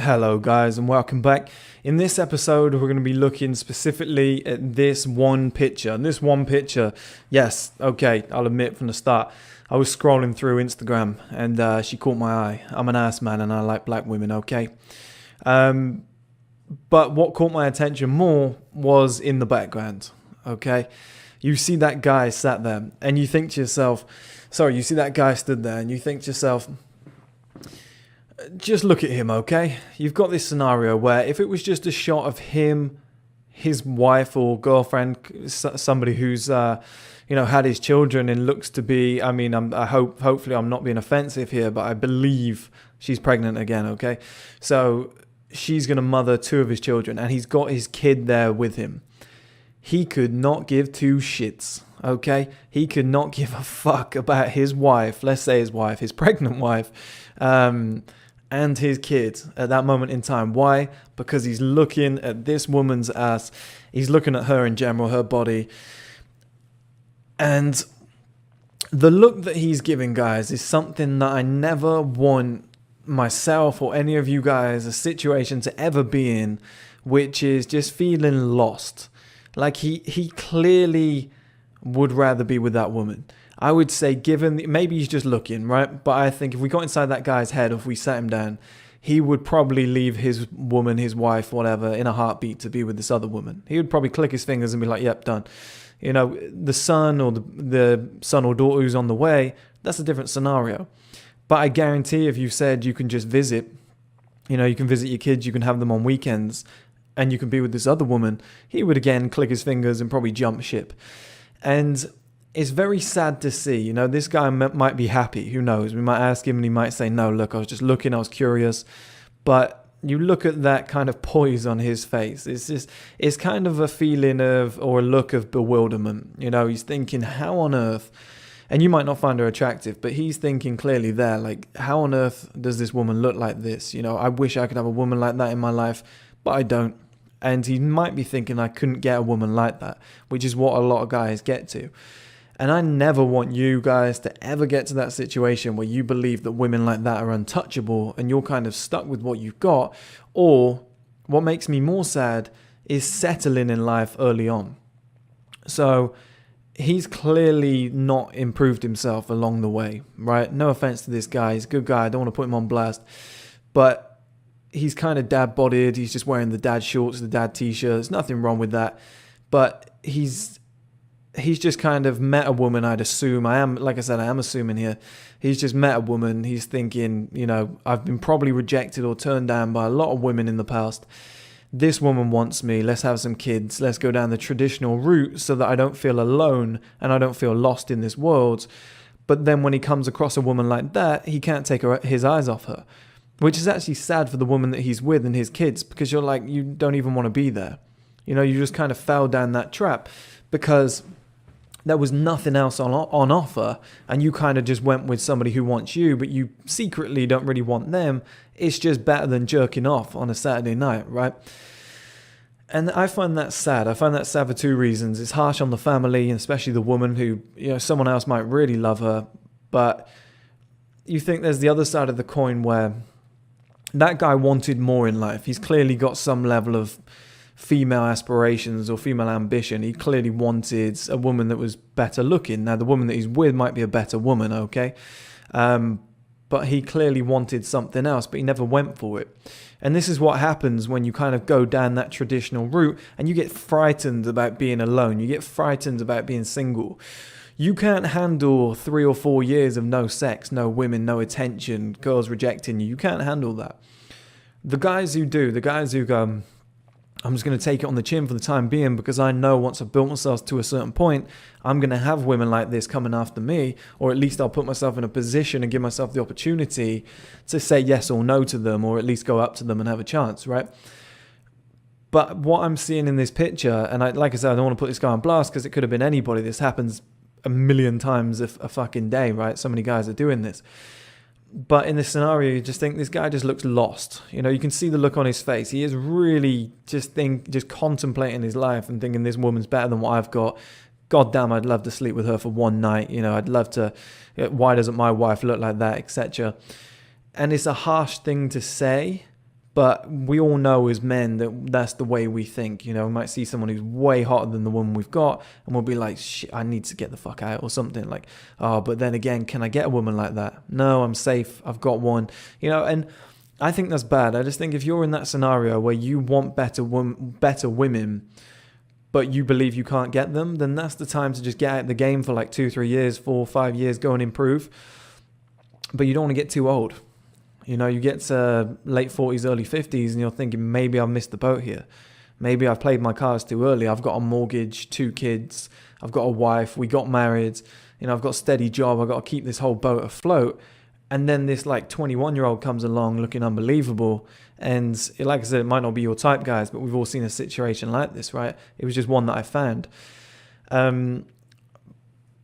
Hello guys and welcome back. In this episode we're going to be looking specifically at this one picture. And this one picture, yes, okay, I'll admit from the start, I was scrolling through Instagram and she caught my eye. I'm an ass man and I like black women, okay? But what caught my attention more was in the background, okay? You see that guy sat there and you think to yourself, you see that guy stood there and you think to yourself, just look at him, okay? You've got this scenario where if it was just a shot of him, his wife or girlfriend, somebody who's, had his children and looks to be, hopefully I'm not being offensive here, but I believe she's pregnant again, okay? So she's going to mother two of his children and he's got his kid there with him. He could not give two shits, okay? He could not give a fuck about his wife, let's say his wife, his pregnant wife, and his kid at that moment in time. Why? Because he's looking at this woman's ass. He's looking at her in general, her body. And the look that he's giving, guys, is something that I never want myself or any of you guys a situation to ever be in, which is just feeling lost. Like he clearly would rather be with that woman. I would say maybe he's just looking, right? But I think if we got inside that guy's head, if we sat him down, he would probably leave his woman, his wife, whatever, in a heartbeat to be with this other woman. He would probably click his fingers and be like, yep, done. You know, the son or the son or daughter who's on the way, that's a different scenario. But I guarantee if you said you can just visit, you can visit your kids, you can have them on weekends, and you can be with this other woman, he would again click his fingers and probably jump ship. And it's very sad to see, this guy might be happy. Who knows? We might ask him and he might say, no, look, I was just looking, I was curious. But you look at that kind of poise on his face. It's kind of a feeling or a look of bewilderment. He's thinking, how on earth? And you might not find her attractive, but he's thinking clearly there, like, how on earth does this woman look like this? I wish I could have a woman like that in my life, but I don't. And he might be thinking, I couldn't get a woman like that, which is what a lot of guys get to. And I never want you guys to ever get to that situation where you believe that women like that are untouchable and you're kind of stuck with what you've got. Or what makes me more sad is settling in life early on. So he's clearly not improved himself along the way, right? No offense to this guy. He's a good guy. I don't want to put him on blast. But he's kind of dad-bodied. He's just wearing the dad shorts, the dad t-shirt. There's nothing wrong with that. But he's just kind of met a woman, I'd assume. I am assuming here. He's just met a woman. He's thinking, I've been probably rejected or turned down by a lot of women in the past. This woman wants me. Let's have some kids. Let's go down the traditional route so that I don't feel alone and I don't feel lost in this world. But then when he comes across a woman like that, he can't take his eyes off her, which is actually sad for the woman that he's with and his kids, because you're like, you don't even want to be there. You just kind of fell down that trap because there was nothing else on offer, and you kind of just went with somebody who wants you, but you secretly don't really want them. It's just better than jerking off on a Saturday night, right? And I find that sad. I find that sad for two reasons. It's harsh on the family, and especially the woman who, someone else might really love her. But you think there's the other side of the coin where that guy wanted more in life. He's clearly got some level of female aspirations or female ambition. He clearly wanted a woman that was better looking. Now, the woman that he's with might be a better woman, okay? But he clearly wanted something else, but he never went for it. And this is what happens when you kind of go down that traditional route and you get frightened about being alone. You get frightened about being single. You can't handle 3 or 4 years of no sex, no women, no attention, girls rejecting you. You can't handle that. The guys who do, the guys who go, I'm just going to take it on the chin for the time being because I know once I've built myself to a certain point, I'm going to have women like this coming after me, or at least I'll put myself in a position and give myself the opportunity to say yes or no to them, or at least go up to them and have a chance, right? But what I'm seeing in this picture, and like I said, I don't want to put this guy on blast because it could have been anybody. This happens a million times a fucking day, right? So many guys are doing this. But in this scenario, you just think this guy just looks lost. You can see the look on his face. He is really just contemplating his life and thinking this woman's better than what I've got. God damn, I'd love to sleep with her for one night. I'd love to, why doesn't my wife look like that, etc. And it's a harsh thing to say, But we all know as men that that's the way we think. You know, we might see someone who's way hotter than the woman we've got, and we'll be like, shit, I need to get the fuck out, or something like, oh, but then again, can I get a woman like that? No, I'm safe. I've got one. You know, and I think that's bad. I just think if you're in that scenario where you want better women, but you believe you can't get them, then that's the time to just get out of the game for like 2-3 years, 4-5 years, go and improve. But you don't want to get too old. You know, you get to late 40s, early 50s, and you're thinking, maybe I've missed the boat here. Maybe I've played my cards too early. I've got a mortgage, 2 kids. I've got a wife. We got married. You know, I've got a steady job. I've got to keep this whole boat afloat. And then this like 21-year-old comes along looking unbelievable. And like I said, it might not be your type, guys, but we've all seen a situation like this, right? It was just one that I found.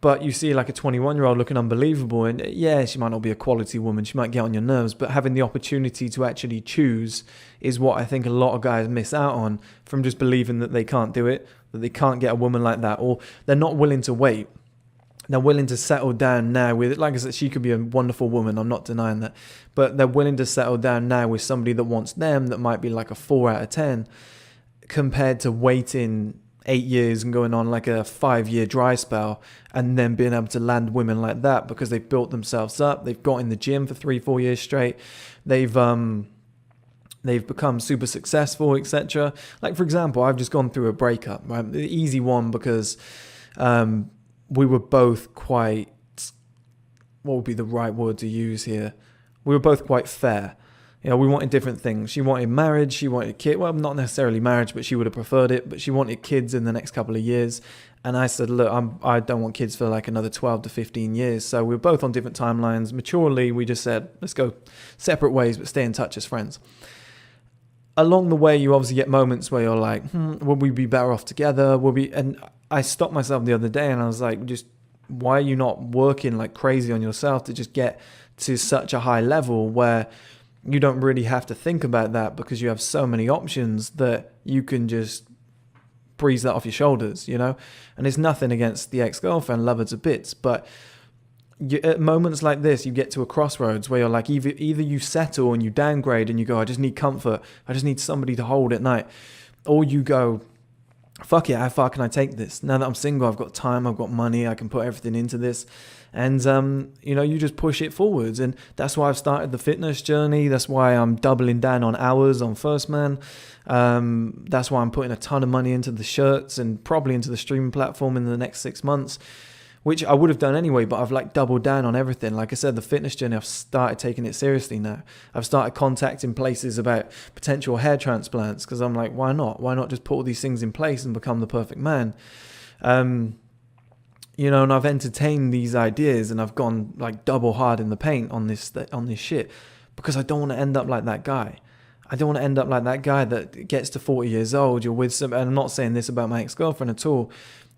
But you see like a 21-year-old looking unbelievable, and yeah, she might not be a quality woman, she might get on your nerves, but having the opportunity to actually choose is what I think a lot of guys miss out on from just believing that they can't do it, that they can't get a woman like that, or they're not willing to wait. They're willing to settle down now with, like I said, she could be a wonderful woman, I'm not denying that, but they're willing to settle down now with somebody that wants them, that might be like a 4 out of 10, compared to waiting 8 years and going on like a 5-year dry spell and then being able to land women like that because they've built themselves up. They've got in the gym for 3-4 years straight. They've become super successful, etc. Like, for example, I've just gone through a breakup, right? The easy one because we were both quite, what would be the right word to use here? We were both quite fair. You know, we wanted different things. She wanted marriage, she wanted a kid. Well, not necessarily marriage, but she would have preferred it. But she wanted kids in the next couple of years. And I said, look, I don't want kids for like another 12 to 15 years. So we were both on different timelines. Maturely, we just said, let's go separate ways, but stay in touch as friends. Along the way, you obviously get moments where you're like, would we be better off together? And I stopped myself the other day and I was like, just why are you not working like crazy on yourself to just get to such a high level where you don't really have to think about that because you have so many options that you can just breeze that off your shoulders, you know? And it's nothing against the ex-girlfriend, love her to bits, but at moments like this, you get to a crossroads where you're like, either you settle and you downgrade and you go, I just need comfort, I just need somebody to hold at night, or you go, fuck it, how far can I take this? Now that I'm single, I've got time, I've got money, I can put everything into this. And, you know, you just push it forwards. And that's why I've started the fitness journey. That's why I'm doubling down on hours on 1STMAN. That's why I'm putting a ton of money into the shirts and probably into the streaming platform in the next 6 months, which I would have done anyway, but I've like doubled down on everything. Like I said, the fitness journey, I've started taking it seriously now. I've started contacting places about potential hair transplants because I'm like, why not? Why not just put all these things in place and become the perfect man? You know, and I've entertained these ideas and I've gone like double hard in the paint on this shit because I don't want to end up like that guy. I don't want to end up like that guy that gets to 40 years old, you're with some, and I'm not saying this about my ex-girlfriend at all,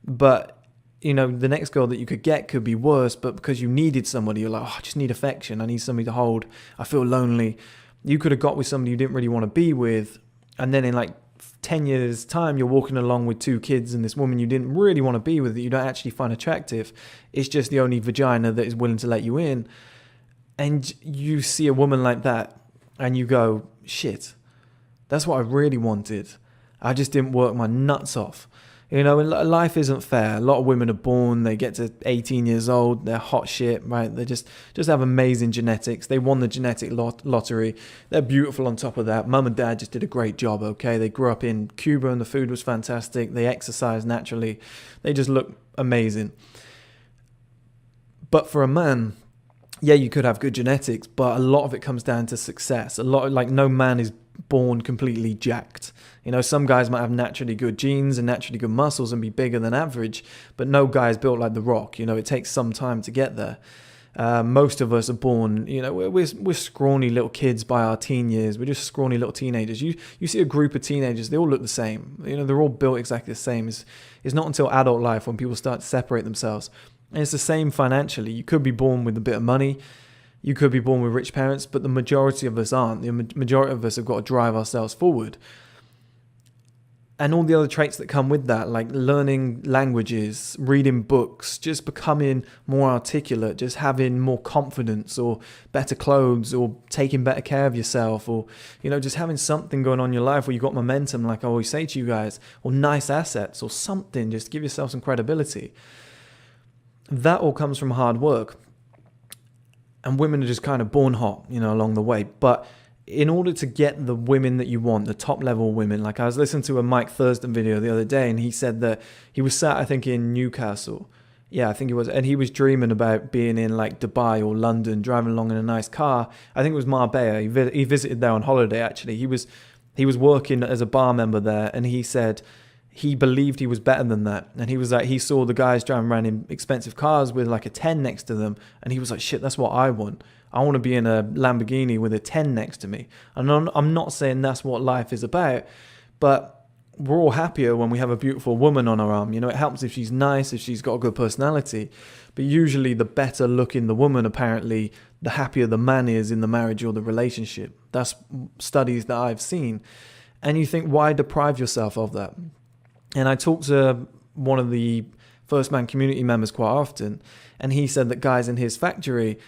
but you know, the next girl that you could get could be worse, but because you needed somebody, you're like, oh, I just need affection, I need somebody to hold, I feel lonely. You could have got with somebody you didn't really want to be with, and then in like 10 years time you're walking along with 2 kids and this woman you didn't really want to be with, that you don't actually find attractive, it's just the only vagina that is willing to let you in, and you see a woman like that and you go, shit, that's what I really wanted, I just didn't work my nuts off. You know, and life isn't fair. A lot of women are born, they get to 18 years old, they're hot shit, right? They just have amazing genetics. They won the genetic lottery. They're beautiful on top of that. Mum and dad just did a great job, okay? They grew up in Cuba and the food was fantastic. They exercise naturally. They just look amazing. But for a man, yeah, you could have good genetics, but a lot of it comes down to success. A lot of, like, no man is born completely jacked. You know, some guys might have naturally good genes and naturally good muscles and be bigger than average, but no guy is built like The Rock. You know, it takes some time to get there. Most of us are born, you know, we're scrawny little kids by our teen years. We're just scrawny little teenagers. You see a group of teenagers, they all look the same. You know, they're all built exactly the same. It's not until adult life when people start to separate themselves. And it's the same financially. You could be born with a bit of money. You could be born with rich parents, but the majority of us aren't. The majority of us have got to drive ourselves forward. and all the other traits that come with that, like learning languages, reading books, just becoming more articulate, just having more confidence, or better clothes, or taking better care of yourself, or, you know, just having something going on in your life where you got momentum, like I always say to you guys, or nice assets or something, just give yourself some credibility. That all comes from hard work. And women are just kind of born hot, you know, along the way. But in order to get the women that you want, the top level women, like I was listening to a Mike Thurston video the other day, and he said that he was sat, I think, in Newcastle. Yeah, I think he was. And he was dreaming about being in like Dubai or London, driving along in a nice car. I think it was Marbella. He visited there on holiday, actually. He was working as a bar member there, and he said he believed he was better than that. And he was like, he saw the guys driving around in expensive cars with like a 10 next to them, and he was like, shit, that's what I want. I want to be in a Lamborghini with a 10 next to me. And I'm not saying that's what life is about, but we're all happier when we have a beautiful woman on our arm. You know, it helps if she's nice, if she's got a good personality. But usually the better looking the woman, apparently, the happier the man is in the marriage or the relationship. That's studies that I've seen. And you think, why deprive yourself of that? And I talk to one of the 1STMAN community members quite often, and he said that guys in his factory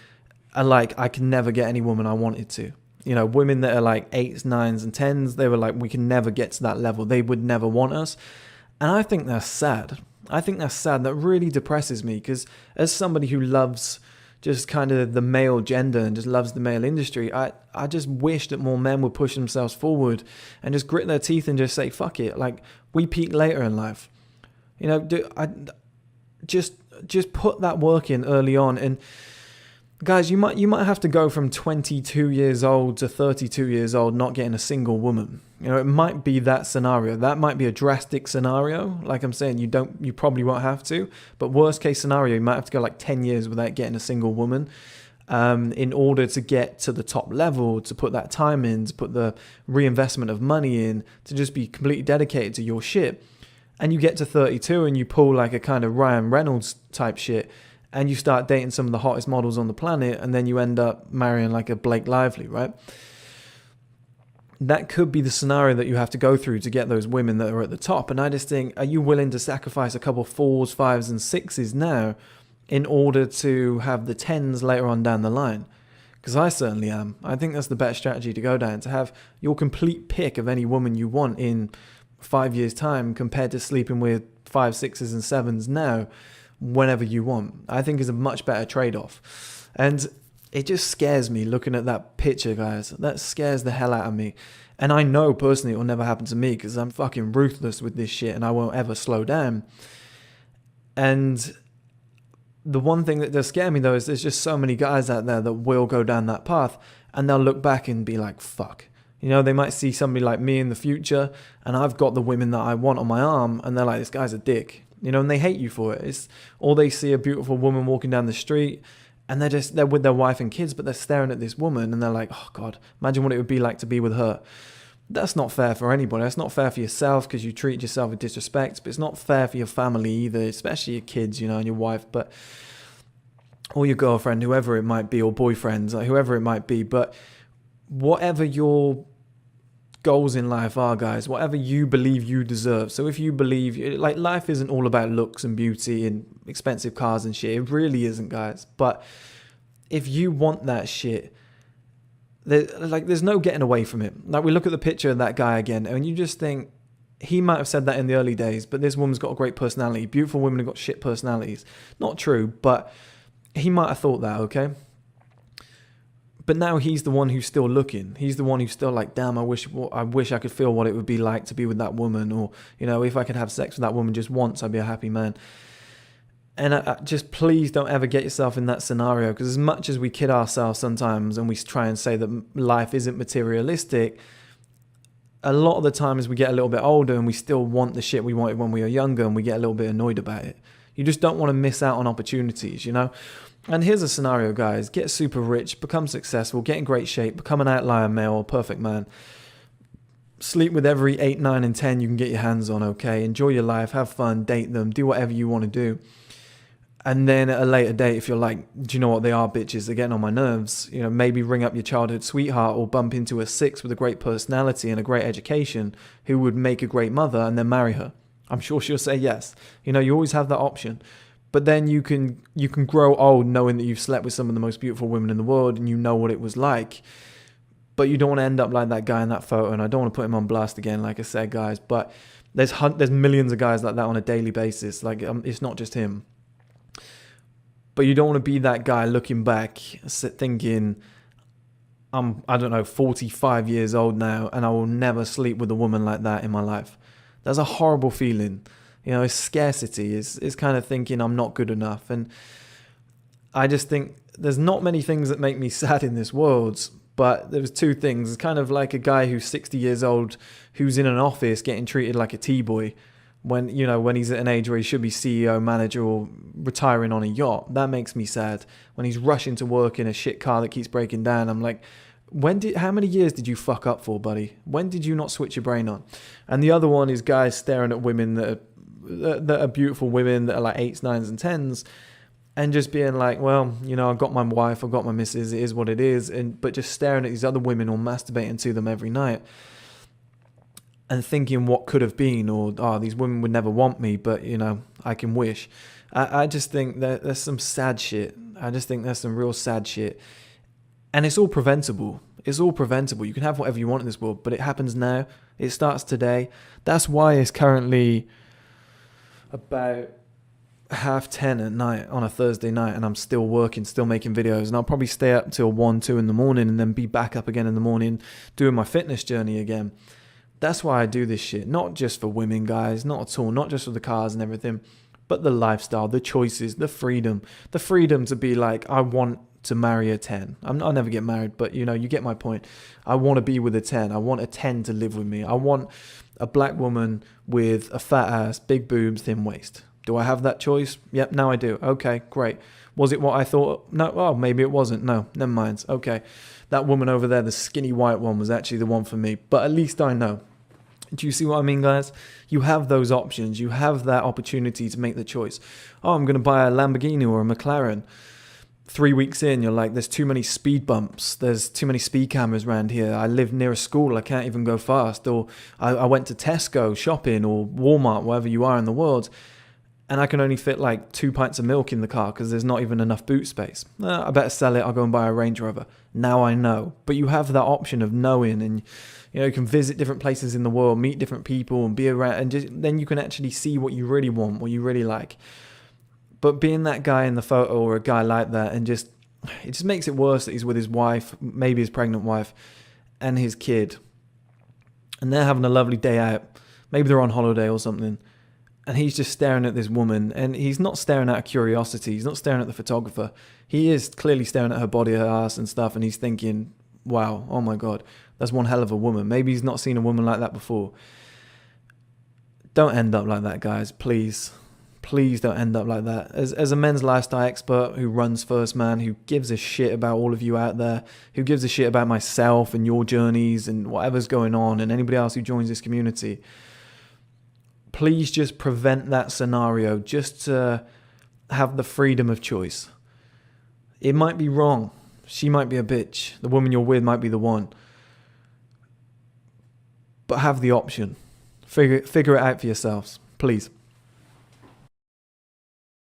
are like, I can never get any woman I wanted to. You know, women that are like 8s, 9s, and 10s, they were like, we can never get to that level. They would never want us. And I think that's sad. I think that's sad. That really depresses me, because as somebody who loves just kind of the male gender and just loves the male industry, I just wish that more men would push themselves forward and just grit their teeth and just say, fuck it. Like, we peak later in life. You know, just put that work in early on. And guys, you might have to go from 22 years old to 32 years old not getting a single woman. You know, it might be that scenario. That might be a drastic scenario. Like I'm saying, you probably won't have to. But worst case scenario, you might have to go like 10 years without getting a single woman, in order to get to the top level, to put that time in, to put the reinvestment of money in, to just be completely dedicated to your shit. And you get to 32 and you pull like a kind of Ryan Reynolds type shit, and you start dating some of the hottest models on the planet, and then you end up marrying like a Blake Lively, right? That could be the scenario that you have to go through to get those women that are at the top. And I just think, are you willing to sacrifice a couple 4s, 5s, and 6s now in order to have the 10s later on down the line? Because I certainly am. I think that's the better strategy to go down, to have your complete pick of any woman you want in 5 years' time, compared to sleeping with 5, 6s, and 7s now, whenever you want. I think is a much better trade-off. And it just scares me looking at that picture, guys. That scares the hell out of me. And I know personally it will never happen to me, because I'm fucking ruthless with this shit and I won't ever slow down. And the one thing that does scare me though is there's just so many guys out there that will go down that path, and they'll look back and be like, fuck. You know, they might see somebody like me in the future, and I've got the women that I want on my arm, and they're like, this guy's a dick. You know, and they hate you for it. It's, or they see a beautiful woman walking down the street, and they're with their wife and kids, but they're staring at this woman, and they're like, oh God, imagine what it would be like to be with her. That's not fair for anybody. That's not fair for yourself, because you treat yourself with disrespect, but it's not fair for your family either, especially your kids, you know, and your wife, but, or your girlfriend, whoever it might be, or boyfriends, like whoever it might be. But whatever your goals in life are, guys, whatever you believe you deserve. So if you believe, like, life isn't all about looks and beauty and expensive cars and shit. It really isn't, guys. But if you want that shit, there's no getting away from it. Like, we look at the picture of that guy again, and you just think, he might have said that in the early days, but this woman's got a great personality. Beautiful women have got shit personalities. Not true, but he might have thought that, okay? But now he's the one who's still looking. He's the one who's still like, damn, I wish I could feel what it would be like to be with that woman. Or, you know, if I could have sex with that woman just once, I'd be a happy man. And I just please don't ever get yourself in that scenario, because as much as we kid ourselves sometimes and we try and say that life isn't materialistic, a lot of the time as we get a little bit older and we still want the shit we wanted when we were younger, and we get a little bit annoyed about it. You just don't want to miss out on opportunities, you know? And here's a scenario, guys. Get super rich, become successful, get in great shape, become an outlier male or perfect man. Sleep with every 8, 9, and 10 you can get your hands on, okay? Enjoy your life, have fun, date them, do whatever you want to do. And then at a later date, if you're like, do you know what, they are bitches, they're getting on my nerves, you know, maybe ring up your childhood sweetheart or bump into a six with a great personality and a great education who would make a great mother, and then marry her. I'm sure she'll say yes. You know, you always have that option. But then you can grow old knowing that you've slept with some of the most beautiful women in the world and you know what it was like. But you don't want to end up like that guy in that photo. And I don't want to put him on blast again, like I said, guys. But there's millions of guys like that on a daily basis. Like, it's not just him. But you don't want to be that guy looking back, thinking, I don't know, 45 years old now, and I will never sleep with a woman like that in my life. That's a horrible feeling. You know, it's scarcity. It's kind of thinking I'm not good enough. And I just think there's not many things that make me sad in this world, but there's two things. It's kind of like a guy who's 60 years old, who's in an office getting treated like a T-boy when, you know, when he's at an age where he should be CEO, manager, or retiring on a yacht. That makes me sad. When he's rushing to work in a shit car that keeps breaking down, I'm like, how many years did you fuck up for, buddy? When did you not switch your brain on? And the other one is guys staring at women that are beautiful women that are like 8s, 9s, and 10s, and just being like, well, you know, I've got my wife, I've got my missus, it is what it is, but just staring at these other women or masturbating to them every night and thinking what could have been, or, oh, these women would never want me, but, you know, I can wish. I just think that there's some sad shit. I just think there's some real sad shit. And it's all preventable. It's all preventable. You can have whatever you want in this world, but it happens now. It starts today. That's why it's currently about 10:30 at night on a Thursday night, and I'm still working, still making videos, and I'll probably stay up till 1, 2 in the morning, and then be back up again in the morning doing my fitness journey again. That's why I do this shit. Not just for women, guys. Not at all. Not just for the cars and everything, but the lifestyle, the choices, the freedom to be like, I want to marry a 10. I'll never get married, but you know, you get my point. I want to be with a 10. I want a 10 to live with me. I want a black woman with a fat ass, big boobs, thin waist. Do I have that choice? Yep, now I do. Okay, great. Was it what I thought? No, oh, maybe it wasn't. No, never mind. Okay, that woman over there, the skinny white one, was actually the one for me. But at least I know. Do you see what I mean, guys? You have those options. You have that opportunity to make the choice. Oh, I'm going to buy a Lamborghini or a McLaren. 3 weeks in, you're like, there's too many speed bumps. There's too many speed cameras around here. I live near a school. I can't even go fast. Or I went to Tesco shopping, or Walmart, wherever you are in the world, and I can only fit like 2 pints of milk in the car because there's not even enough boot space. I better sell it. I'll go and buy a Range Rover. Now I know. But you have that option of knowing, and you know, you can visit different places in the world, meet different people, and be around, and then you can actually see what you really want, what you really like. But being that guy in the photo, or a guy like that, and it just makes it worse that he's with his wife, maybe his pregnant wife, and his kid, and they're having a lovely day out. Maybe they're on holiday or something, and he's just staring at this woman, and he's not staring out of curiosity. He's not staring at the photographer. He is clearly staring at her body, her ass and stuff, and he's thinking, wow, oh my God, that's one hell of a woman. Maybe he's not seen a woman like that before. Don't end up like that, guys, please. Please don't end up like that. As a men's lifestyle expert who runs 1STMAN, who gives a shit about all of you out there, who gives a shit about myself and your journeys and whatever's going on, and anybody else who joins this community, please just prevent that scenario, just to have the freedom of choice. It might be wrong. She might be a bitch. The woman you're with might be the one. But have the option. Figure it out for yourselves, please.